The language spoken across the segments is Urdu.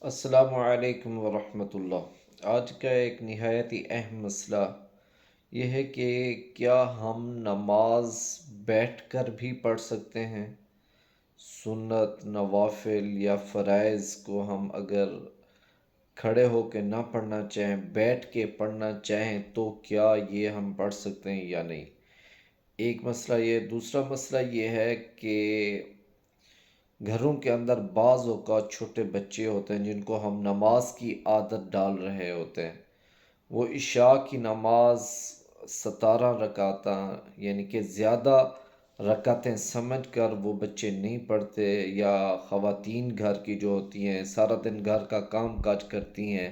السلام علیکم ورحمۃ اللہ۔ آج کا ایک نہایت ہی اہم مسئلہ یہ ہے کہ کیا ہم نماز بیٹھ کر بھی پڑھ سکتے ہیں؟ سنت، نوافل یا فرائض کو ہم اگر کھڑے ہو کے نہ پڑھنا چاہیں، بیٹھ کے پڑھنا چاہیں تو کیا یہ ہم پڑھ سکتے ہیں یا نہیں؟ ایک مسئلہ یہ۔ دوسرا مسئلہ یہ ہے کہ گھروں کے اندر بعض اوقات چھوٹے بچے ہوتے ہیں جن کو ہم نماز کی عادت ڈال رہے ہوتے ہیں۔ وہ عشاء کی نماز 17 رکعتاں یعنی کہ زیادہ رکعتیں سمجھ کر وہ بچے نہیں پڑھتے، یا خواتین گھر کی جو ہوتی ہیں سارا دن گھر کا کام کاج کرتی ہیں،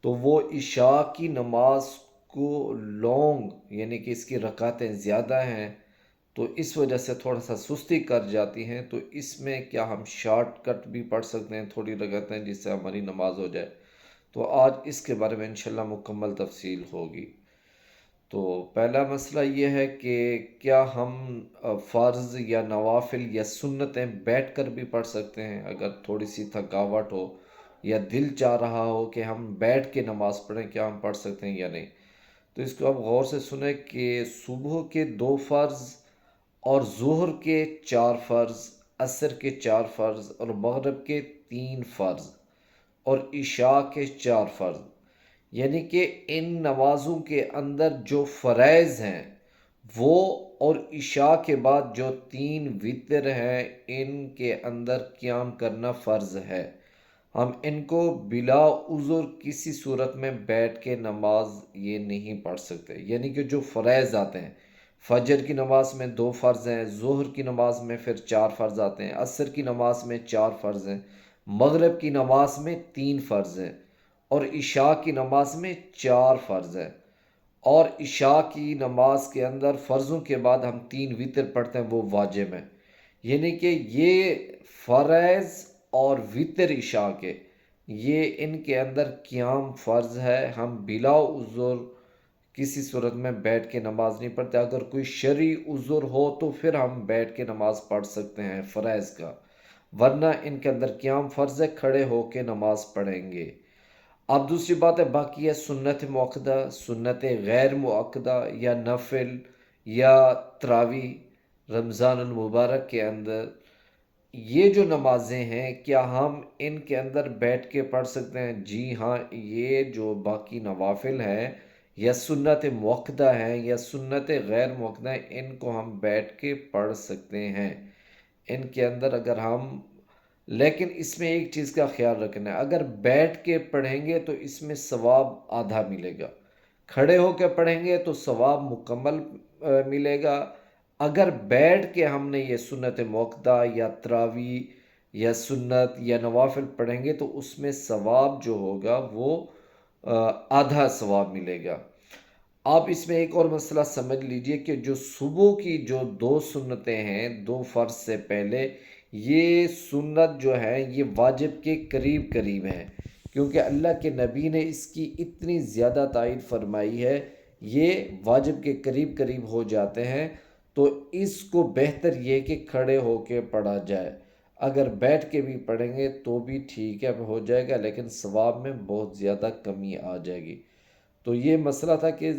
تو وہ عشاء کی نماز کو لونگ یعنی کہ اس کی رکعتیں زیادہ ہیں تو اس وجہ سے تھوڑا سا سستی کر جاتی ہیں، تو اس میں کیا ہم شارٹ کٹ بھی پڑھ سکتے ہیں تھوڑی رکعتیں جس سے ہماری نماز ہو جائے؟ تو آج اس کے بارے میں انشاءاللہ مکمل تفصیل ہوگی۔ تو پہلا مسئلہ یہ ہے کہ کیا ہم فرض یا نوافل یا سنتیں بیٹھ کر بھی پڑھ سکتے ہیں؟ اگر تھوڑی سی تھکاوٹ ہو یا دل چاہ رہا ہو کہ ہم بیٹھ کے نماز پڑھیں، کیا ہم پڑھ سکتے ہیں یا نہیں؟ تو اس کو آپ غور سے سنیں کہ صبح کے 2 فرض اور ظہر کے 4 فرض، عصر کے 4 فرض اور مغرب کے 3 فرض اور عشاء کے 4 فرض، یعنی کہ ان نمازوں کے اندر جو فرائض ہیں وہ، اور عشاء کے بعد جو 3 وتر ہیں ان کے اندر قیام کرنا فرض ہے۔ ہم ان کو بلا عذر کسی صورت میں بیٹھ کے نماز یہ نہیں پڑھ سکتے، یعنی کہ جو فرائض آتے ہیں فجر کی نماز میں 2 فرض ہیں، ظہر کی نماز میں پھر 4 فرض آتے ہیں، عصر کی نماز میں 4 فرض ہیں، مغرب کی نماز میں 3 فرض ہیں اور عشاء کی نماز میں 4 فرض ہیں۔ اور عشاء کی نماز کے اندر فرضوں کے بعد ہم 3 وتر پڑھتے ہیں، وہ واجب ہیں، یعنی کہ یہ فرائض اور وتر عشاء کے، یہ ان کے اندر قیام فرض ہے۔ ہم بلا عذر کسی صورت میں بیٹھ کے نماز نہیں پڑھتے۔ اگر کوئی شرعی عذر ہو تو پھر ہم بیٹھ کے نماز پڑھ سکتے ہیں فرائض کا، ورنہ ان کے اندر قیام فرض ہے، کھڑے ہو کے نماز پڑھیں گے۔ اب دوسری بات ہے، باقی ہے سنت موقدہ، سنت غیر موقدہ یا نفل یا تراویح رمضان المبارک کے اندر، یہ جو نمازیں ہیں کیا ہم ان کے اندر بیٹھ کے پڑھ سکتے ہیں؟ جی ہاں، یہ جو باقی نوافل ہیں یا سنت موقدہ ہیں یا سنت غیر موقدہ ہیں، ان کو ہم بیٹھ کے پڑھ سکتے ہیں۔ ان کے اندر اگر ہم، لیکن اس میں ایک چیز کا خیال رکھنا ہے، اگر بیٹھ کے پڑھیں گے تو اس میں ثواب آدھا ملے گا، کھڑے ہو کے پڑھیں گے تو ثواب مکمل ملے گا۔ اگر بیٹھ کے ہم نے یہ سنت موقدہ یا تراویح یا سنت یا نوافل پڑھیں گے تو اس میں ثواب جو ہوگا وہ آدھا ثواب ملے گا۔ آپ اس میں ایک اور مسئلہ سمجھ لیجئے کہ جو صبح کی جو 2 سنتیں ہیں 2 فرض سے پہلے، یہ سنت جو ہے یہ واجب کے قریب قریب ہے، کیونکہ اللہ کے نبی نے اس کی اتنی زیادہ تائید فرمائی ہے، یہ واجب کے قریب قریب ہو جاتے ہیں، تو اس کو بہتر یہ کہ کھڑے ہو کے پڑھا جائے۔ اگر بیٹھ کے بھی پڑھیں گے تو بھی ٹھیک ہے، ہو جائے گا، لیکن ثواب میں بہت زیادہ کمی آ جائے گی۔ تو یہ مسئلہ تھا کہ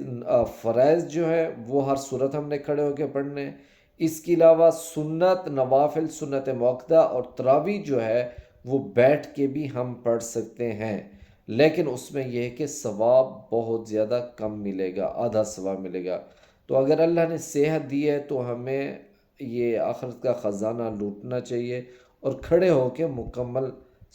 فرائض جو ہے وہ ہر صورت ہم نے کھڑے ہو کے پڑھنے ہیں۔ اس کے علاوہ سنت، نوافل، سنت موقدہ اور تراویح جو ہے وہ بیٹھ کے بھی ہم پڑھ سکتے ہیں، لیکن اس میں یہ ہے کہ ثواب بہت زیادہ کم ملے گا، آدھا ثواب ملے گا۔ تو اگر اللہ نے صحت دی ہے تو ہمیں یہ آخرت کا خزانہ لوٹنا چاہیے اور کھڑے ہو کے مکمل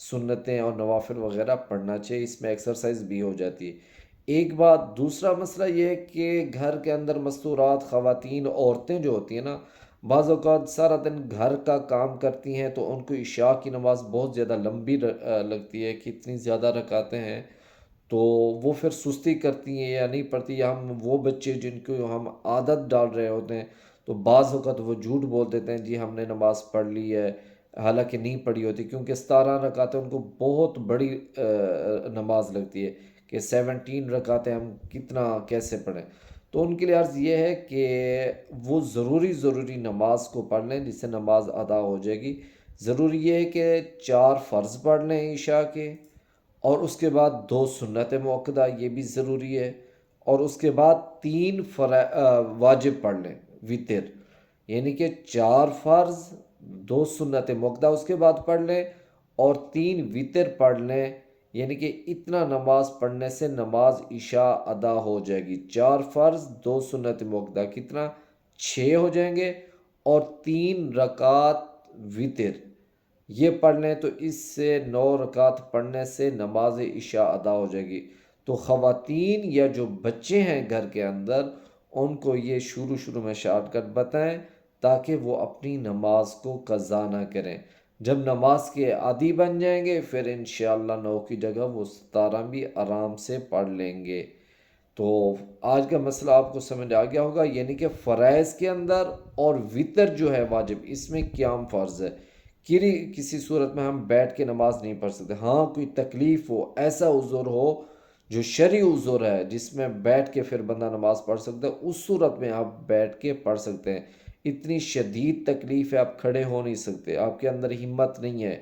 سنتیں اور نوافل وغیرہ پڑھنا چاہیے، اس میں ایکسرسائز بھی ہو جاتی ہے۔ ایک بات، دوسرا مسئلہ یہ ہے کہ گھر کے اندر مستورات خواتین عورتیں جو ہوتی ہیں نا، بعض اوقات سارا دن گھر کا کام کرتی ہیں تو ان کو عشاء کی نماز بہت زیادہ لمبی لگتی ہے کہ اتنی زیادہ رکعتیں ہیں، تو وہ پھر سستی کرتی ہیں یا نہیں پڑھتی، یا ہم وہ بچے جن کو ہم عادت ڈال رہے ہوتے ہیں تو بعض اوقات وہ جھوٹ بول دیتے ہیں جی ہم نے نماز پڑھ لی ہے، حالانکہ نہیں پڑھی ہوتی، کیونکہ 17 رکعتیں ان کو بہت بڑی نماز لگتی ہے کہ 17 رکعتیں ہم کتنا کیسے پڑھیں۔ تو ان کے لیے عرض یہ ہے کہ وہ ضروری نماز کو پڑھ لیں جس سے نماز ادا ہو جائے گی۔ ضروری یہ ہے کہ 4 فرض پڑھ لیں عشاء کے، اور اس کے بعد 2 سنت مؤکدہ، یہ بھی ضروری ہے، اور اس کے بعد 3 واجب پڑھ لیں وطر، یعنی کہ 4 فرض، 2 سنت مؤکدہ اس کے بعد پڑھ لیں اور 3 وطر پڑھ لیں، یعنی کہ اتنا نماز پڑھنے سے نماز عشاء ادا ہو جائے گی۔ 4 فرض، 2 سنت مؤکدہ، کتنا؟ 6 ہو جائیں گے، اور 3 رکعت وطر یہ پڑھ لیں تو اس سے 9 رکعت پڑھنے سے نماز عشاء ادا ہو جائے گی۔ تو خواتین یا جو بچے ہیں گھر کے اندر، ان کو یہ شروع میں شارٹ کٹ بتائیں تاکہ وہ اپنی نماز کو قضا نہ کریں۔ جب نماز کے عادی بن جائیں گے پھر انشاءاللہ 9 کی جگہ وہ 17 بھی آرام سے پڑھ لیں گے۔ تو آج کا مسئلہ آپ کو سمجھ آ گیا ہوگا، یعنی کہ فرائض کے اندر اور وطر جو ہے واجب، اس میں قیام فرض ہے۔ کسی صورت میں ہم بیٹھ کے نماز نہیں پڑھ سکتے، ہاں کوئی تکلیف ہو، ایسا عذر ہو جو شرعی عذر ہے جس میں بیٹھ کے پھر بندہ نماز پڑھ سکتا ہے، اس صورت میں آپ بیٹھ کے پڑھ سکتے ہیں۔ اتنی شدید تکلیف ہے، آپ کھڑے ہو نہیں سکتے، آپ کے اندر ہمت نہیں ہے،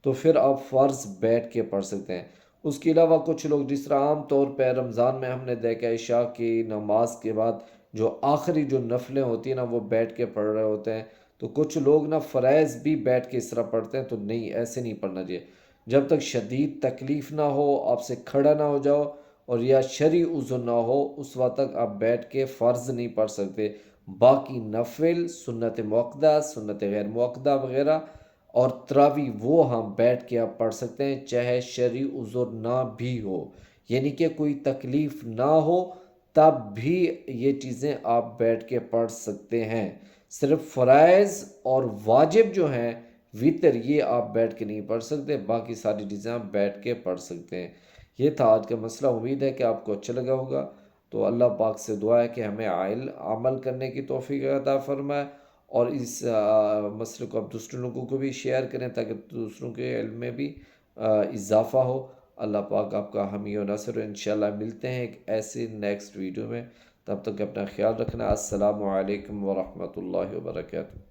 تو پھر آپ فرض بیٹھ کے پڑھ سکتے ہیں۔ اس کے علاوہ کچھ لوگ، جس طرح عام طور پہ رمضان میں ہم نے دیکھا عشاء کی نماز کے بعد جو آخری جو نفلیں ہوتی ہیں نا وہ بیٹھ کے پڑھ رہے ہوتے ہیں، تو کچھ لوگ نا فرائض بھی بیٹھ کے اس طرح پڑھتے ہیں، تو نہیں، ایسے نہیں پڑھنا چاہیے۔ جب تک شدید تکلیف نہ ہو، آپ سے کھڑا نہ ہو جاؤ اور یا شرعی عذر نہ ہو، اس وقت تک آپ بیٹھ کے فرض نہیں پڑھ سکتے۔ باقی نفل، سنت مؤکدہ، سنت غیر مؤکدہ وغیرہ اور تراویح وہ ہم بیٹھ کے آپ پڑھ سکتے ہیں، چاہے شرعی عذر نہ بھی ہو، یعنی کہ کوئی تکلیف نہ ہو تب بھی یہ چیزیں آپ بیٹھ کے پڑھ سکتے ہیں۔ صرف فرائض اور واجب جو ہیں وطر، یہ آپ بیٹھ کے نہیں پڑھ سکتے، باقی ساری چیزیں آپ بیٹھ کے پڑھ سکتے ہیں۔ یہ تھا آج کا مسئلہ، امید ہے کہ آپ کو اچھا لگا ہوگا۔ تو اللہ پاک سے دعا ہے کہ ہمیں عمل کرنے کی توفیق عطا فرمائے، اور اس مسئلے کو آپ دوسرے لوگوں کو بھی شیئر کریں تاکہ دوسروں کے علم میں بھی اضافہ ہو۔ اللہ پاک آپ کا حامی و ناصر ہو۔ انشاءاللہ ملتے ہیں ایک ایسے نیکسٹ ویڈیو میں، تب تک اپنا خیال رکھنا۔ السلام علیکم ورحمۃ اللہ وبرکاتہ۔